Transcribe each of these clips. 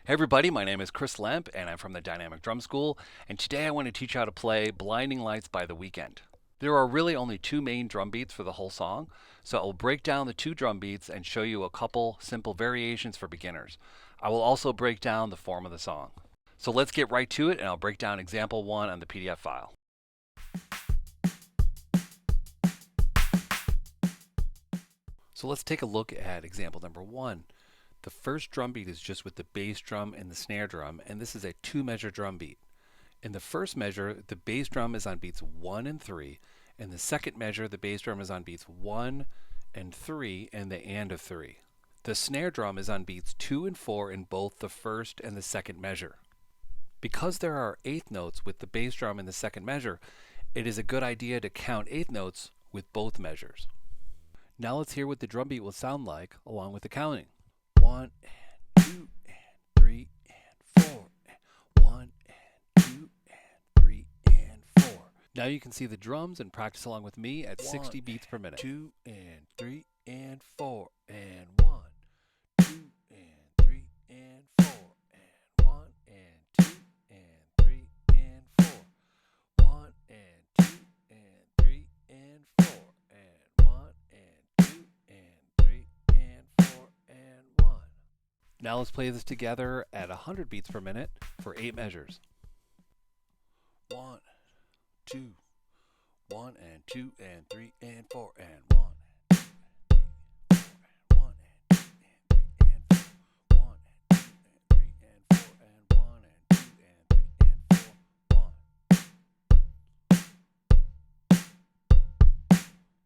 Hey everybody, my name is Chris Lemp and I'm from the Dynamic Drum School, and today I want to teach you how to play Blinding Lights by The Weeknd. There are really only two main drum beats for the whole song, so I'll break down the two drum beats and show you a couple simple variations for beginners. I will also break down the form of the song. So let's get right to it, and I'll break down example 1 on the PDF file. So let's take a look at example number 1. The first drum beat is just with the bass drum and the snare drum, and this is a 2-measure drum beat. In the first measure, the bass drum is on beats 1 and 3. In the second measure, the bass drum is on beats 1 and 3 and the and of 3. The snare drum is on beats 2 and 4 in both the first and the second measure. Because there are eighth notes with the bass drum in the second measure, it is a good idea to count eighth notes with both measures. Now let's hear what the drum beat will sound like along with the counting. 1 and 2 and 3 and 4 and 1 and 2 and 3 and 4. Now you can see the drums and practice along with me at 60 beats per minute. 2 and 3 and 4 and 1, 2 and 3 and 4 and 1 and 2 and 3 and 4, 1 and 2 and 3 and 4 and 1 and 2 and 3 and 4 and 1. Now let's play this together at 100 beats per minute for 8 measures. 1, 2, 1 and 2 and 3 and 4 and 1, 2 and 3, 4 and 1 and 2 and 3 and 4, 1 and 2 and 3 and 4 and 1 and 2 and 3 and 4,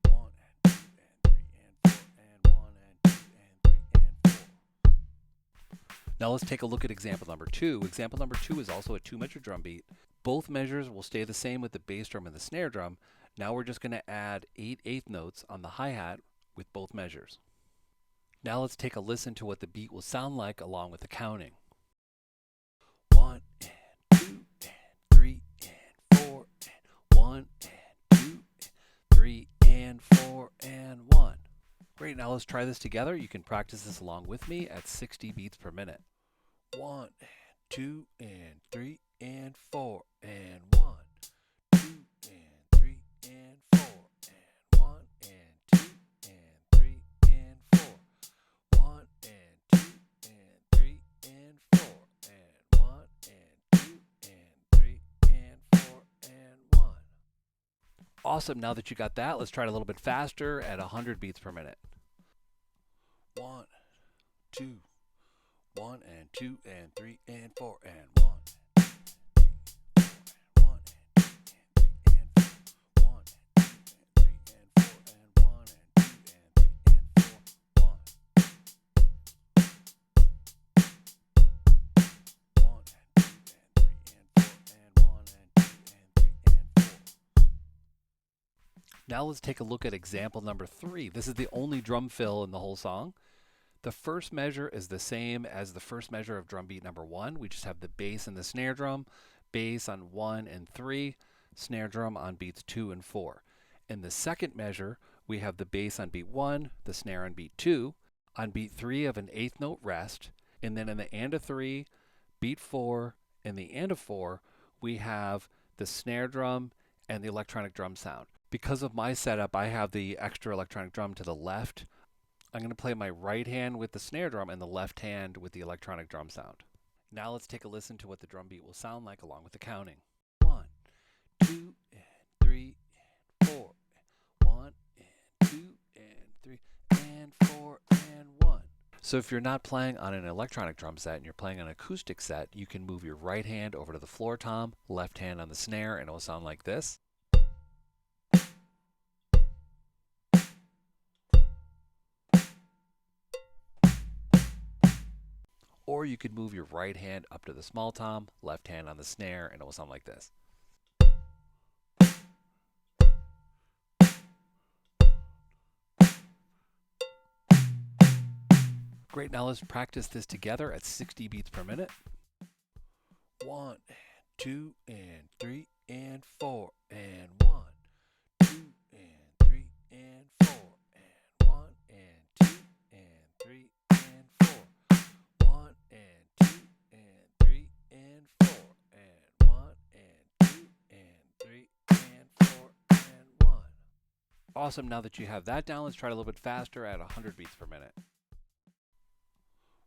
1, 1 and 2 and 3 and 4 and 1 and 2 and 3 and 4. Now let's take a look at example number 2. Example number 2 is also a 2-measure drum beat. Both measures will stay the same with the bass drum and the snare drum. Now we're just going to add 8 eighth notes on the hi-hat with both measures. Now let's take a listen to what the beat will sound like along with the counting. 1 and 2 and 3 and 4 and 1 and 2 and 3 and 4 and 1. Great, now let's try this together. You can practice this along with me at 60 beats per minute. 1 and 2 and 3 and 4 and 1, 2 and 3 and 4 and 1 and 2 and 3 and 4, 1 and 2 and 3 and 4 and 1 and 2 and 3 and 4 and 1. Awesome, now that you got that, let's try it a little bit faster at 100 beats per minute. 1, 2, 1 and 2 and 3 and 4 and 1. Now let's take a look at example number 3. This is the only drum fill in the whole song. The first measure is the same as the first measure of drum beat number 1. We just have the bass and the snare drum, bass on 1 and 3, snare drum on beats 2 and 4. In the second measure, we have the bass on beat 1, the snare on beat 2, on beat 3 of an eighth note rest, and then in the and of 3, beat 4, and the and of 4, we have the snare drum and the electronic drum sound. Because of my setup, I have the extra electronic drum to the left. I'm going to play my right hand with the snare drum and the left hand with the electronic drum sound. Now let's take a listen to what the drum beat will sound like along with the counting. 1, 2 and 3 and 4, 1 and 2 and 3 and 4 and 1. So if you're not playing on an electronic drum set and you're playing an acoustic set, you can move your right hand over to the floor tom, left hand on the snare, and it will sound like this. Or you could move your right hand up to the small tom, left hand on the snare, and it will sound like this. Great, now let's practice this together at 60 beats per minute. 1 and 2 and 3 and 4 and 1, 2 and 3 and 4 and 1 and 2 and 3 and 4, 1 and 2 Awesome. Now that you have that down, let's try it a little bit faster at 100 beats per minute.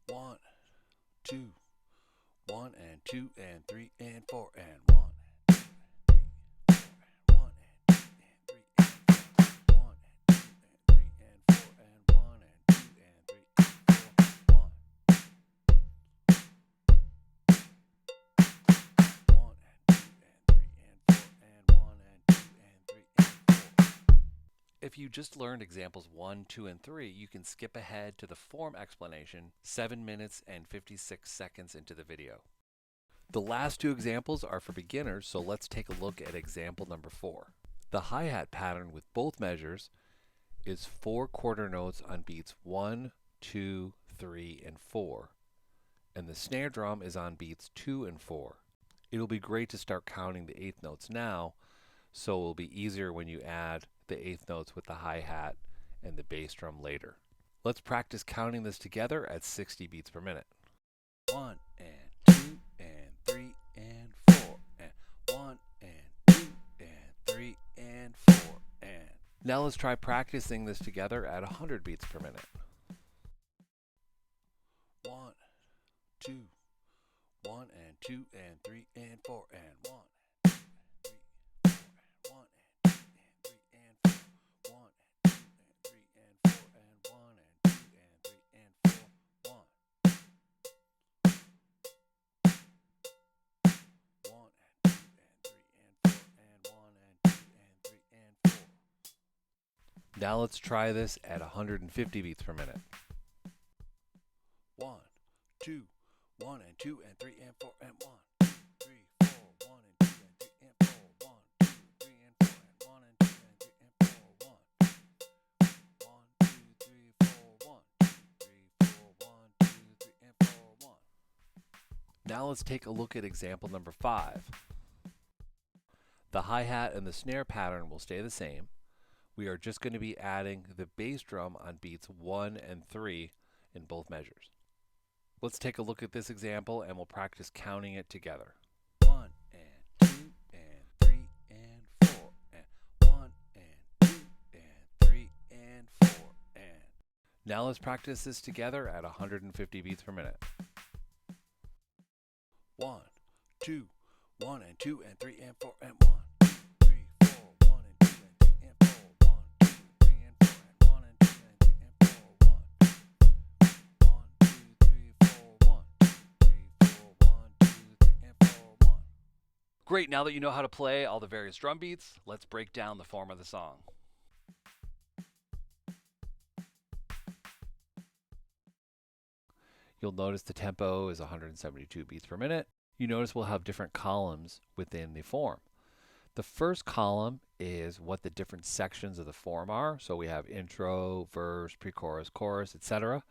1, 2, 1 and 2 and 3 and 4 and 1. If you just learned examples 1, 2, and 3, you can skip ahead to the form explanation 7 minutes and 56 seconds into the video. The last two examples are for beginners, so let's take a look at example number 4. The hi-hat pattern with both measures is 4 quarter notes on beats 1, 2, 3, and 4, and the snare drum is on beats 2 and 4. It'll be great to start counting the eighth notes now, so it'll be easier when you add the eighth notes with the hi-hat and the bass drum later. Let's practice counting this together at 60 beats per minute. 1 and 2 and 3 and 4 and 1 and 2 and 3 and 4 and. Now let's try practicing this together at 100 beats per minute. 1, 2, 1 and 2 and 3 and 4 and 1. Now let's try this at 150 beats per minute. 1, 2, 1 and 2 and 3 and 4 and 1, 2, 3, 4, 1 and 2 and 3 and 4, 1, 2, 3 and 4 and 1 and 2 and 3 and 4, 1, 1, 2, 3, 4, 1, 2, 3, 4, 1, 2, 3 and 4, 1. Now let's take a look at example number 5. The hi-hat and the snare pattern will stay the same. We are just going to be adding the bass drum on beats 1 and 3 in both measures. Let's take a look at this example and we'll practice counting it together. 1 and 2 and 3 and 4 and 1 and 2 and 3 and 4 and. Now let's practice this together at 150 beats per minute. 1, 2, 1 and 2 and 3 and 4 and 1. Great, now that you know how to play all the various drum beats, let's break down the form of the song. You'll notice the tempo is 172 beats per minute. You notice we'll have different columns within the form. The first column is what the different sections of the form are. So we have intro, verse, pre-chorus, chorus, etc.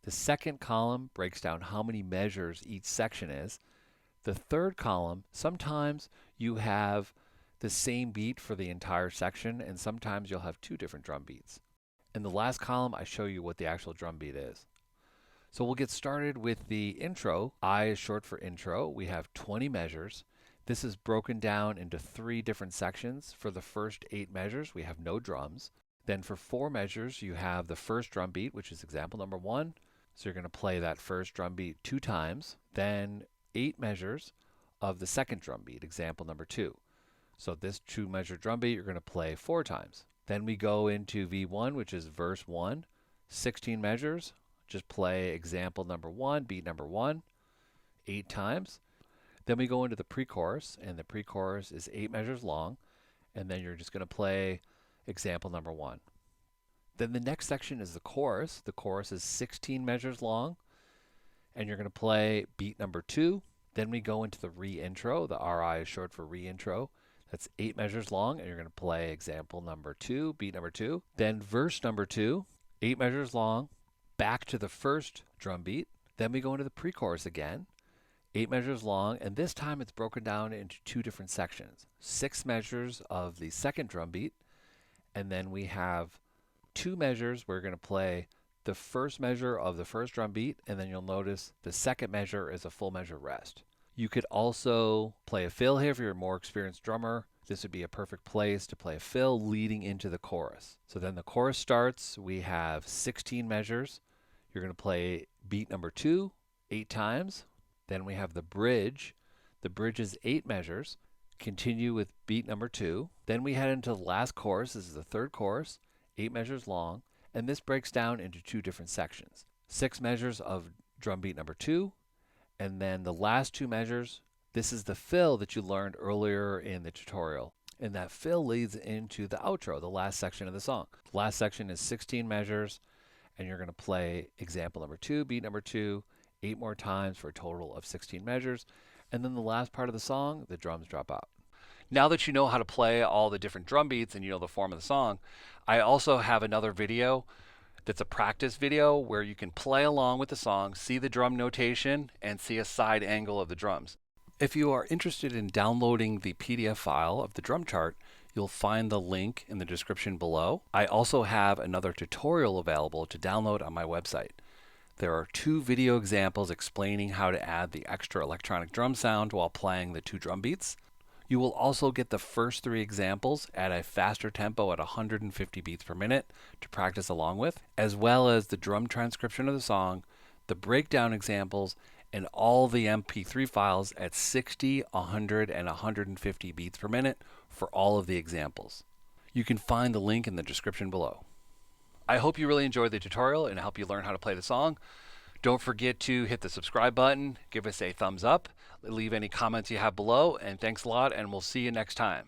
The second column breaks down how many measures each section is. The third column, sometimes you have the same beat for the entire section, and sometimes you'll have 2 different drum beats. In the last column, I show you what the actual drum beat is. So we'll get started with the intro. I is short for intro. We have 20 measures. This is broken down into 3 different sections. For the first 8 measures, we have no drums. Then for 4 measures, you have the first drum beat, which is example number 1. So you're going to play that first drum beat 2 times. Then 8 measures of the second drum beat, example number 2. So this 2 measure drum beat you're going to play 4 times. Then we go into V1, which is verse 1, 16 measures. Just play example number 1, beat number 1, 8 times. Then we go into the pre-chorus, and the pre-chorus is 8 measures long, and then you're just going to play example number 1. Then the next section is the chorus. The chorus is 16 measures long, and you're going to play beat number 2. Then we go into the re-intro. The RI is short for re-intro. That's 8 measures long, and you're going to play example number 2, beat number 2. Then verse number 2, 8 measures long, back to the first drum beat. Then we go into the pre-chorus again, 8 measures long, and this time it's broken down into 2 different sections. 6 measures of the second drum beat, and then we have 2 measures. We're going to play the first measure of the first drum beat, and then you'll notice the second measure is a full measure rest. You could also play a fill here if you're a more experienced drummer. this would be a perfect place to play a fill leading into the chorus. So then the chorus starts. We have 16 measures. You're going to play beat number 2 8 times. Then we have the bridge. The bridge is 8 measures. Continue with beat number 2. Then we head into the last chorus. This is the third chorus, 8 measures long. And this breaks down into 2 different sections. 6 measures of drum beat number 2. And then the last 2 measures, this is the fill that you learned earlier in the tutorial. And that fill leads into the outro, the last section of the song. The last section is 16 measures, and you're going to play example number 2, beat number 2, 8 more times for a total of 16 measures. And then the last part of the song, the drums drop out. Now that you know how to play all the different drum beats and you know the form of the song, I also have another video that's a practice video where you can play along with the song, see the drum notation, and see a side angle of the drums. If you are interested in downloading the PDF file of the drum chart, you'll find the link in the description below. I also have another tutorial available to download on my website. There are 2 video examples explaining how to add the extra electronic drum sound while playing the 2 drum beats. You will also get the first 3 examples at a faster tempo at 150 beats per minute to practice along with, as well as the drum transcription of the song, the breakdown examples, and all the MP3 files at 60, 100, and 150 beats per minute for all of the examples. You can find the link in the description below. I hope you really enjoyed the tutorial and help you learn how to play the song. Don't forget to hit the subscribe button, give us a thumbs up, leave any comments you have below, and thanks a lot, and we'll see you next time.